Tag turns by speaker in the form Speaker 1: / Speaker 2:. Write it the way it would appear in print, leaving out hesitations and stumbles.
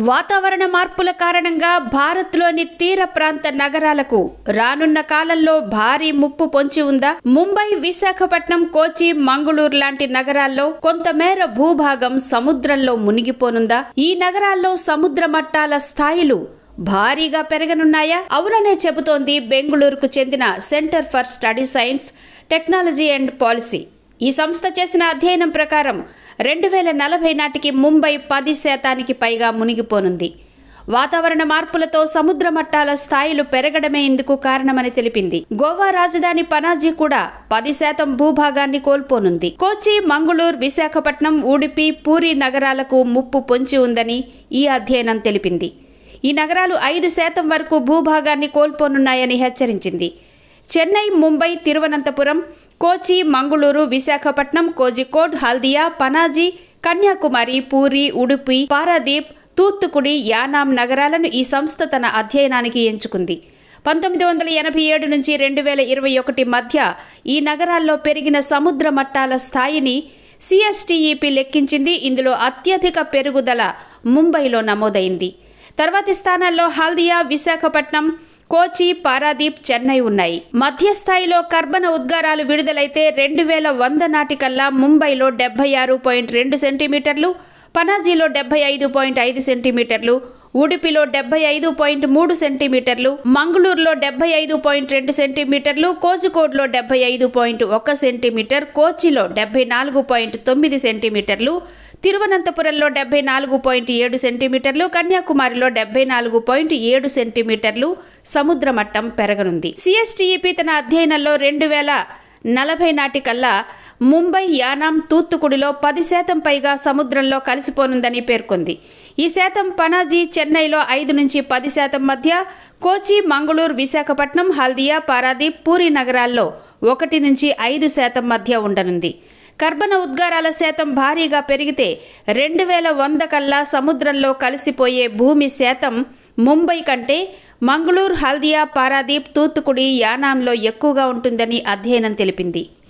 Speaker 1: వాతావరణ మార్పుల కారణంగా భారత్లోని తీర ప్రాంత నగరాలకు రానున్న కాలంలో భారీ ముప్పు పొంచి ఉందా? ముంబై, విశాఖపట్నం, కోచి, మంగళూరు లాంటి నగరాల్లో కొంతమేర భూభాగం సముద్రంలో మునిగిపోనుందా? ఈ నగరాల్లో సముద్ర మట్టాల స్థాయిలు భారీగా పెరగనున్నాయా? అవుననే చెబుతోంది బెంగళూరుకు చెందిన centre for study science, technology and policy. ఈ సంస్థ చేసిన అధ్యయనం ప్రకారం 2040 నాటికి ముంబై 10% పైగా మునిగిపోనుంది. వాతావరణ మార్పులతో సముద్ర మట్టాల స్థాయిలు పెరగడమే ఇందుకు కారణమని తెలిపింది. గోవా రాజధాని పనాజీ కూడా 10% భూభాగాన్ని కోల్పోనుంది. కోచి, మంగళూరు, విశాఖపట్నం, ఉడిపి, పూరి నగరాలకు ముప్పు పొంచి ఉందని ఈ అధ్యయనం తెలిపింది. ఈ నగరాలు 5% వరకు భూభాగాన్ని కోల్పోనున్నాయని హెచ్చరించింది. చెన్నై, ముంబై, తిరువనంతపురం, కోచి, మంగళూరు, విశాఖపట్నం, కోజికోడ్, హల్దియా, పనాజీ, కన్యాకుమారి, పూరి, ఉడుపి, పారాదీప్, తూత్తుకుడి, యానాం నగరాలను ఈ సంస్థ తన అధ్యయనానికి ఎంచుకుంది. 1987 నుంచి 2021 మధ్య ఈ నగరాల్లో పెరిగిన సముద్ర మట్టాల స్థాయిని సిఎస్టిఈపి లెక్కించింది. ఇందులో అత్యధిక పెరుగుదల ముంబైలో నమోదైంది. తర్వాతి స్థానాల్లో హల్దియా, విశాఖపట్నం, కోచి, పారాదీప్, చెన్నై ఉన్నాయి. మధ్యస్థాయిలో కర్బన ఉద్గారాలు విడుదలైతే 2100 నాటికల్లా ముంబైలో 76.2 సెంటీమీటర్లు, పనాజీలో 75.5 సెంటీమీటర్లు, ఉడిపిలో 75.3 సెంటీమీటర్లు, మంగళూరులో 75.2 సెంటీమీటర్లు, కోజికోడ్లో 75.1 సెంటీమీటర్, కోచిలో 74.9 సెంటీమీటర్లు, తిరువనంతపురంలో 74.7 సెంటీమీటర్లు, కన్యాకుమారిలో 74.7 సెంటీమీటర్లు సముద్ర మట్టం పెరగనుంది. సిఎస్టిఈపి తన అధ్యయనంలో 2040 నాటికల్లా ముంబై, యానాం, తూత్తుకుడిలో 10% పైగా సముద్రంలో కలిసిపోనుందని పేర్కొంది. ఈ శాతం పనాజీ, చెన్నైలో 5 నుంచి 10% మధ్య, కోచి, మంగళూరు, విశాఖపట్నం, హల్దియా, పారాదీప్, పూరి నగరాల్లో 1 నుంచి 5% మధ్య ఉండనుంది. కర్బన ఉద్గారాల శాతం భారీగా పెరిగితే 2100 కల్లా సముద్రంలో కలిసిపోయే భూమి శాతం ముంబై కంటే మంగళూరు, హల్దియా, పారాదీప్, తూత్తుకుడి, యానాంలో ఎక్కువగా ఉంటుందని అధ్యయనం తెలిపింది.